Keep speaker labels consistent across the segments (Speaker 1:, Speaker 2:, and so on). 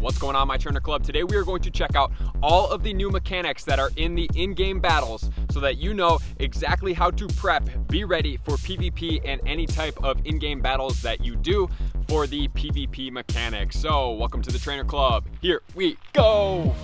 Speaker 1: What's going on, my trainer club? Today we are going to check out all of the new mechanics that are in the in-game battles so that you know exactly how to prep, be ready for PvP and any type of in-game battles that you do for the PvP mechanics. So welcome to the trainer club. Here we go.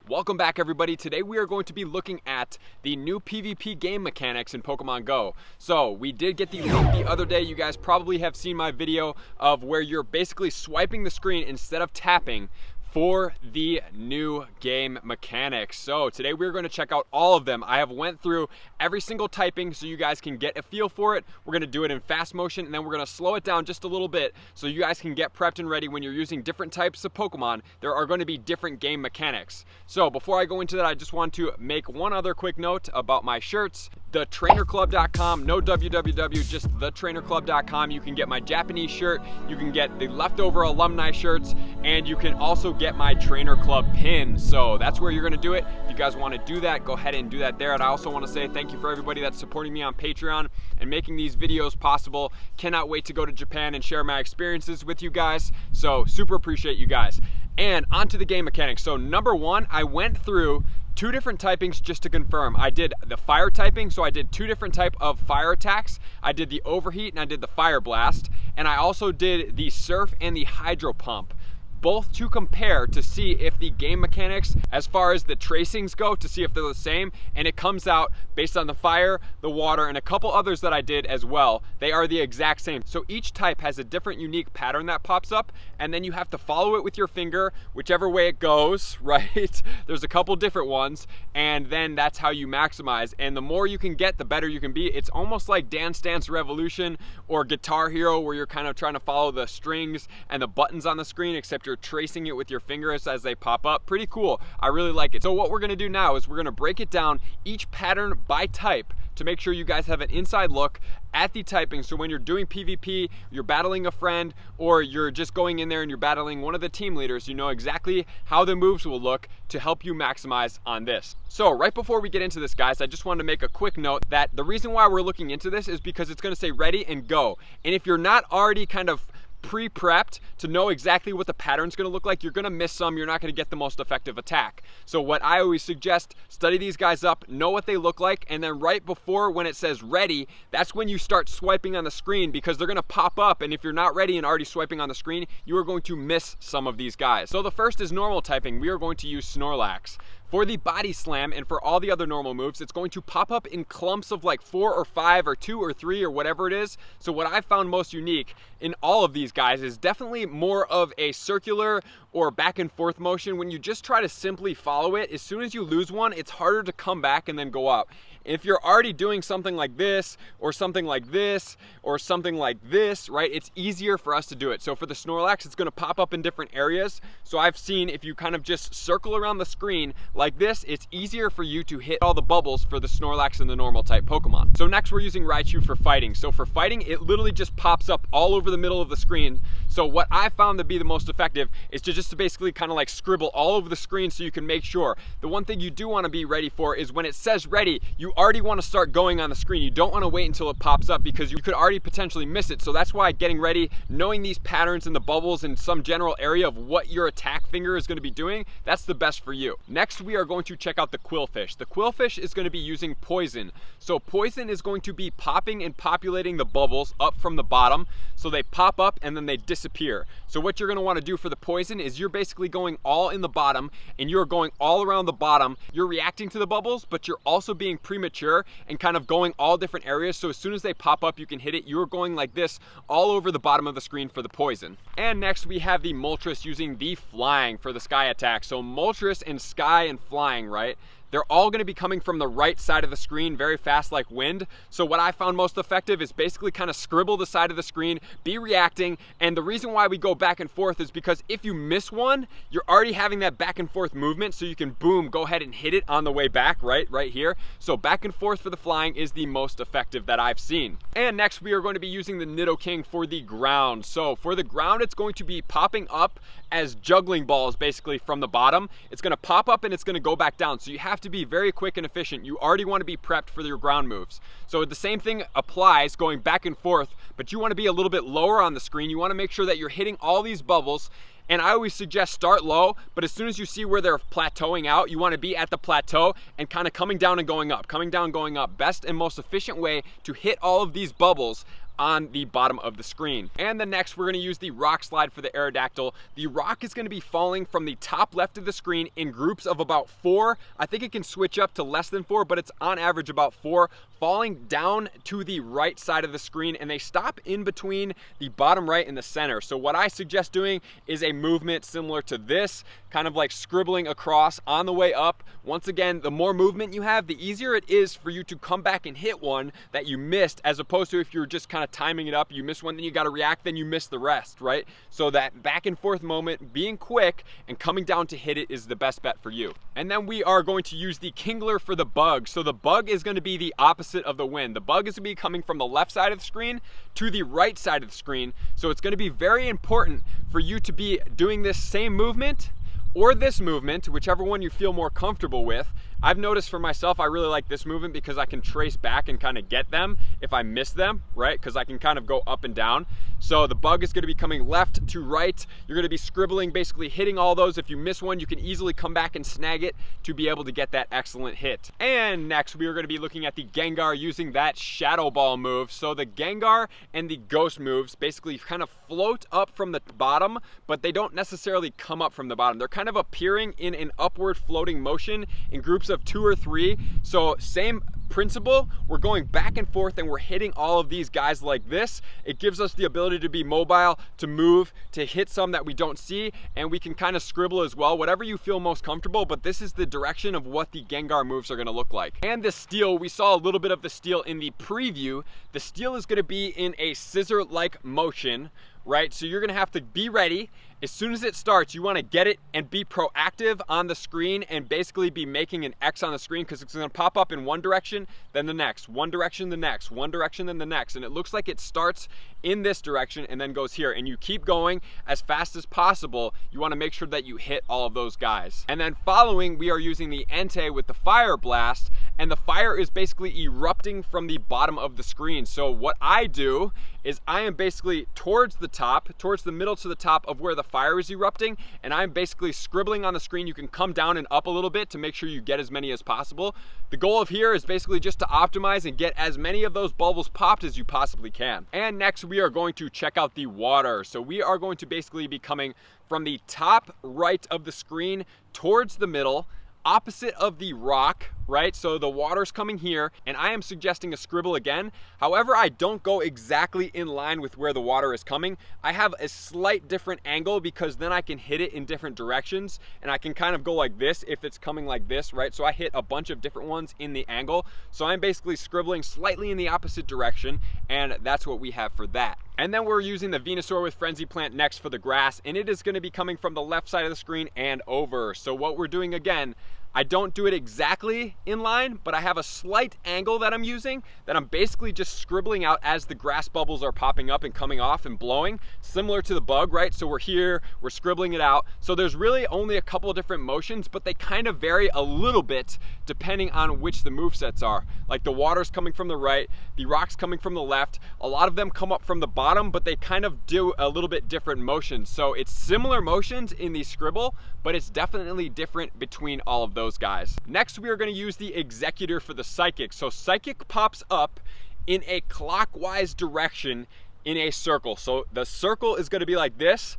Speaker 1: Welcome back, everybody. Today we are going to be looking at the new PvP game mechanics in Pokemon Go. So we did get the link the other day. You guys probably have seen my video of where you're basically swiping the screen instead of tapping for the new game mechanics. So today we're going to check out all of them. I have went through every single typing so you guys can get a feel for it. We're going to do it in fast motion, and then we're going to slow it down just a little bit so you guys can get prepped and ready when you're using different types of Pokemon. There are going to be different game mechanics. So before I go into that, I just want to make one other quick note about my shirts. TheTrainerClub.com, no www, just TheTrainerClub.com. You can get my Japanese shirt, you can get the leftover alumni shirts, and you can also get my Trainer Club pin. So that's where you're going to do it. If you guys want to do that, go ahead and do that there. And I also want to say thank you for everybody that's supporting me on Patreon and making these videos possible. Cannot wait to go to Japan and share my experiences with you guys. So super appreciate you guys. And onto the game mechanics. So number one, I went through two different typings just to confirm. I did the fire typing, so I did two different type of fire attacks. I did the overheat and I did the fire blast. And I also did the surf and the hydro pump, both to compare to see if the game mechanics as far as the tracings go, to see if they're the same. And it comes out based on the fire, the water, and a couple others that I did as well. They are the exact same. So each type has a different unique pattern that pops up, and then you have to follow it with your finger whichever way it goes, right? There's a couple different ones, and then that's how you maximize. And the more you can get, the better you can be. It's almost like Dance Dance Revolution or Guitar Hero, where you're kind of trying to follow the strings and the buttons on the screen, except you're tracing it with your fingers as they pop up. Pretty cool. I really like it. So what we're going to do now is we're going to break it down each pattern by type to make sure you guys have an inside look at the typing. So when you're doing PvP, you're battling a friend, or you're just going in there and you're battling one of the team leaders, you know exactly how the moves will look to help you maximize on this. So right before we get into this, guys, I just wanted to make a quick note that the reason why we're looking into this is because it's going to say ready and go. And if you're not already kind of pre-prepped to know exactly what the pattern's going to look like, you're going to miss some. You're not going to get the most effective attack. So what I always suggest, study these guys up, know what they look like, and then right before when it says ready, that's when you start swiping on the screen, because they're going to pop up, and if you're not ready and already swiping on the screen, you are going to miss some of these guys. So the first is normal typing. We are going to use Snorlax. For the body slam and for all the other normal moves, it's going to pop up in clumps of like 4 or 5 or 2 or 3 or whatever it is. So what I found most unique in all of these guys is definitely more of a circular or back and forth motion. When you just try to simply follow it, as soon as you lose one, it's harder to come back and then go up. If you're already doing something like this or something like this or something like this, right, it's easier for us to do it. So for the Snorlax, it's going to pop up in different areas. So I've seen if you kind of just circle around the screen like this, it's easier for you to hit all the bubbles for the Snorlax and the normal type Pokemon. So next we're using Raichu for fighting. So for fighting, it literally just pops up all over the middle of the screen. So what I found to be the most effective is to just basically kind of like scribble all over the screen so you can make sure. The one thing you do want to be ready for is when it says ready, you already want to start going on the screen. You don't want to wait until it pops up, because you could already potentially miss it. So that's why getting ready, knowing these patterns and the bubbles and some general area of what your attack finger is going to be doing, that's the best for you. Next, we are going to check out the Qwilfish. The Qwilfish is going to be using poison. So poison is going to be popping and populating the bubbles up from the bottom. So they pop up and then they disappear. So what you're going to want to do for the poison is you're basically going all in the bottom, and you're going all around the bottom. You're reacting to the bubbles, but you're also being premature and kind of going all different areas. So as soon as they pop up, you can hit it. You're going like this all over the bottom of the screen for the poison. And next we have the Mulches using the flying for the sky attack. So Mulches and sky and flying, right? They're all going to be coming from the right side of the screen very fast like wind. So what I found most effective is basically kind of scribble the side of the screen, be reacting. And the reason why we go back and forth is because if you miss one, you're already having that back and forth movement. So you can boom, go ahead and hit it on the way back, right here. So back and forth for the flying is the most effective that I've seen. And next we are going to be using the Nidoking for the ground. So for the ground, it's going to be popping up as juggling balls basically from the bottom. It's going to pop up and it's going to go back down. So you have have to be very quick and efficient. You already want to be prepped for your ground moves. So the same thing applies going back and forth, but you want to be a little bit lower on the screen. You want to make sure that you're hitting all these bubbles. And I always suggest start low, but as soon as you see where they're plateauing out, you want to be at the plateau and kind of coming down and going up, coming down, going up. Best and most efficient way to hit all of these bubbles on the bottom of the screen. And then next, we're gonna use the rock slide for the Aerodactyl. The rock is gonna be falling from the top left of the screen in groups of about 4. I think it can switch up to less than 4, but it's on average about 4, falling down to the right side of the screen, and they stop in between the bottom right and the center. So what I suggest doing is a movement similar to this, kind of like scribbling across on the way up. Once again, the more movement you have, the easier it is for you to come back and hit one that you missed, as opposed to if you're just kind of timing it up, you miss one, then you got to react, then you miss the rest, right? So that back and forth moment, being quick and coming down to hit it is the best bet for you. And then we are going to use the Kingler for the bug. So the bug is going to be the opposite of the wind. The bug is going to be coming from the left side of the screen to the right side of the screen. So it's going to be very important for you to be doing this same movement or this movement, whichever one you feel more comfortable with. I've noticed for myself, I really like this movement because I can trace back and kind of get them if I miss them, right? Because I can kind of go up and down. So the bug is going to be coming left to right. You're going to be scribbling, basically hitting all those. If you miss one, you can easily come back and snag it to be able to get that excellent hit. And next, we are going to be looking at the Gengar using that Shadow Ball move. So the Gengar and the Ghost moves basically kind of float up from the bottom, but they don't necessarily come up from the bottom. They're kind of appearing in an upward floating motion in groups of 2 or 3. So same principle, we're going back and forth and we're hitting all of these guys like this. It gives us the ability to be mobile, to move, to hit some that we don't see, and we can kind of scribble as well, whatever you feel most comfortable, but this is the direction of what the Gengar moves are going to look like. And the steel, we saw a little bit of the steel in the preview. The steel is going to be in a scissor-like motion, right? So you're going to have to be ready. As soon as it starts, you want to get it and be proactive on the screen and basically be making an X on the screen, because it's going to pop up in one direction, then the next, one direction, the next, one direction, then the next. And it looks like it starts in this direction and then goes here. And you keep going as fast as possible. You want to make sure that you hit all of those guys. And then following, we are using the Entei with the Fire Blast. And the fire is basically erupting from the bottom of the screen. So what I do is I am basically towards the top, towards the middle to the top of where the fire is erupting, and I'm basically scribbling on the screen. You can come down and up a little bit to make sure you get as many as possible. The goal of here is basically just to optimize and get as many of those bubbles popped as you possibly can. And next, we are going to check out the water. So we are going to basically be coming from the top right of the screen towards the middle, opposite of the rock, right? So the water's coming here, and I am suggesting a scribble again. However, I don't go exactly in line with where the water is coming. I have a slight different angle because then I can hit it in different directions, and I can kind of go like this if it's coming like this, right? So I hit a bunch of different ones in the angle. So I'm basically scribbling slightly in the opposite direction, and that's what we have for that. And then we're using the Venusaur with Frenzy Plant next for the grass, and it is going to be coming from the left side of the screen and over. So what we're doing again, I don't do it exactly in line, but I have a slight angle that I'm using that I'm basically just scribbling out as the grass bubbles are popping up and coming off and blowing, similar to the bug, right? So we're here, we're scribbling it out. So there's really only a couple of different motions, but they kind of vary a little bit depending on which the movesets are. Like the water's coming from the right, the rock's coming from the left. A lot of them come up from the bottom, but they kind of do a little bit different motions. So it's similar motions in the scribble, but it's definitely different between all of those guys. Next, we are going to use the Executor for the Psychic. So Psychic pops up in a clockwise direction in a circle. So the circle is going to be like this.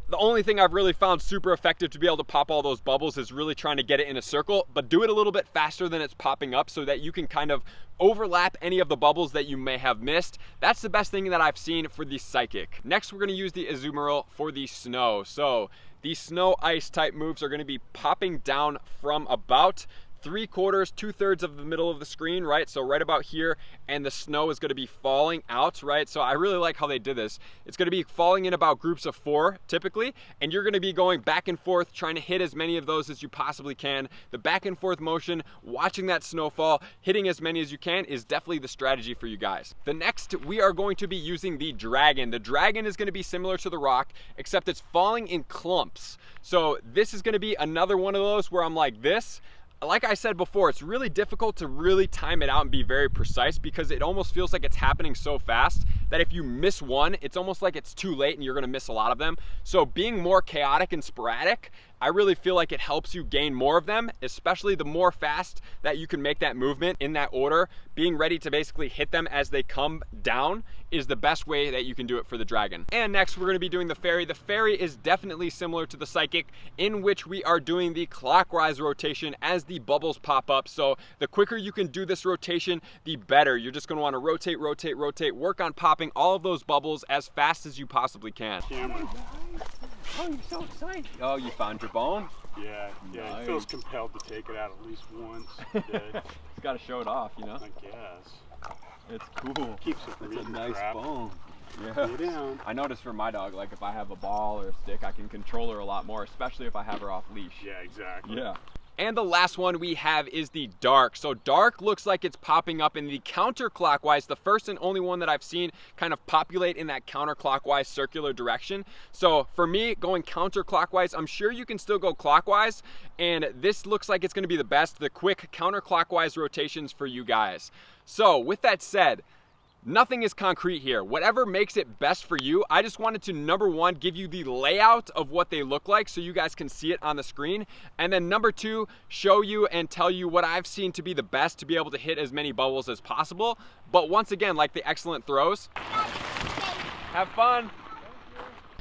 Speaker 1: The only thing I've really found super effective to be able to pop all those bubbles is really trying to get it in a circle, but do it a little bit faster than it's popping up so that you can kind of overlap any of the bubbles that you may have missed. That's the best thing that I've seen for the Psychic. Next, we're going to use the Azumarill for the Snow. So these snow ice type moves are going to be popping down from about 3/4, 2/3 of the middle of the screen, right? So right about here, and the snow is going to be falling out, right? So I really like how they did this. It's going to be falling in about groups of 4 typically, and you're going to be going back and forth trying to hit as many of those as you possibly can. The back and forth motion, watching that snowfall, hitting as many as you can is definitely the strategy for you guys. The next, we are going to be using the Dragon. The Dragon is going to be similar to the rock, except it's falling in clumps. So this is going to be another one of those where I'm like this. like I said before, it's really difficult to really time it out and be very precise because it almost feels like it's happening so fast that if you miss one, it's almost like it's too late and you're gonna miss a lot of them. So being more chaotic and sporadic, I really feel like it helps you gain more of them, especially the more fast that you can make that movement in that order. Being ready to basically hit them as they come down is the best way that you can do it for the dragon. And next we're gonna be doing the fairy. The fairy is definitely similar to the psychic, in which we are doing the clockwise rotation as the bubbles pop up. So the quicker you can do this rotation, the better. You're just gonna wanna rotate, rotate, rotate, work on popping all of those bubbles as fast as you possibly can.
Speaker 2: Oh, you're so excited.
Speaker 1: Oh, you found your bone?
Speaker 2: Yeah,
Speaker 1: Nice.
Speaker 2: He feels compelled to take it out at least once a day.
Speaker 1: He's got to show it off, you know?
Speaker 2: I guess.
Speaker 1: It's cool.
Speaker 2: Keeps it from
Speaker 1: It's a
Speaker 2: getting
Speaker 1: nice
Speaker 2: trapped.
Speaker 1: bone. Yeah.
Speaker 2: Lay down.
Speaker 1: I noticed for my dog, like if I have a ball or a stick, I can control her a lot more, especially if I have her off leash.
Speaker 2: Yeah, exactly.
Speaker 1: Yeah. And the last one we have is the dark. So dark looks like it's popping up in the counterclockwise, the first and only one that I've seen kind of populate in that counterclockwise circular direction. So for me, going counterclockwise, I'm sure you can still go clockwise, and this looks like it's gonna be the best, the quick counterclockwise rotations for you guys. So with that said, nothing is concrete here. Whatever makes it best for you. I just wanted to, number one, give you the layout of what they look like so you guys can see it on the screen. And then number two, show you and tell you what I've seen to be the best to be able to hit as many bubbles as possible. But once again, like the excellent throws, have fun.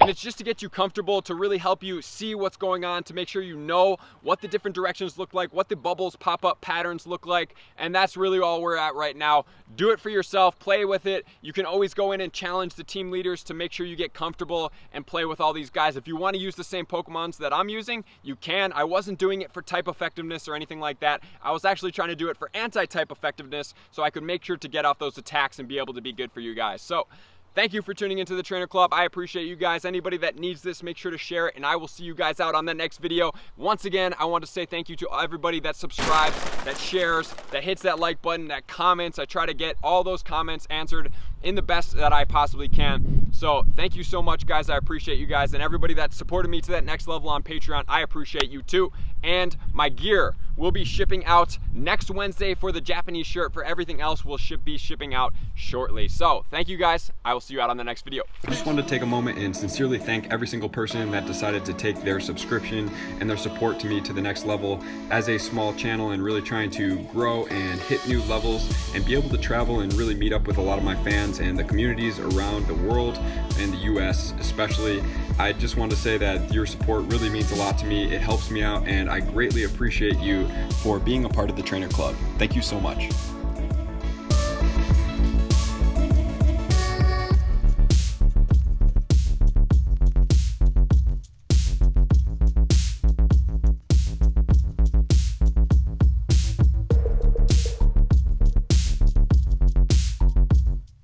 Speaker 1: And it's just to get you comfortable, to really help you see what's going on, to make sure you know what the different directions look like, what the bubbles pop-up patterns look like, and that's really all we're at right now. Do it for yourself, play with it. You can always go in and challenge the team leaders to make sure you get comfortable and play with all these guys. If you want to use the same Pokemons that I'm using, you can. I wasn't doing it for type effectiveness or anything like that. I was actually trying to do it for anti-type effectiveness so I could make sure to get off those attacks and be able to be good for you guys. So thank you for tuning into the Trainer Club. I appreciate you guys. Anybody that needs this, make sure to share it, and I will see you guys out on the next video. Once again, I want to say thank you to everybody that subscribes, that shares, that hits that like button, that comments. I try to get all those comments answered in the best that I possibly can. So thank you so much, guys. I appreciate you guys, and everybody that supported me to that next level on Patreon, I appreciate you too. And my gear will be shipping out next Wednesday for the Japanese shirt. For everything else, we'll be shipping out shortly. So thank you guys. I will see you out on the next video. I just wanted to take a moment and sincerely thank every single person that decided to take their subscription and their support to me to the next level as a small channel, and really trying to grow and hit new levels and be able to travel and really meet up with a lot of my fans and the communities around the world and the US especially. I just want to say that your support really means a lot to me. It helps me out, and I greatly appreciate you for being a part of the Trainer Club. Thank you so much.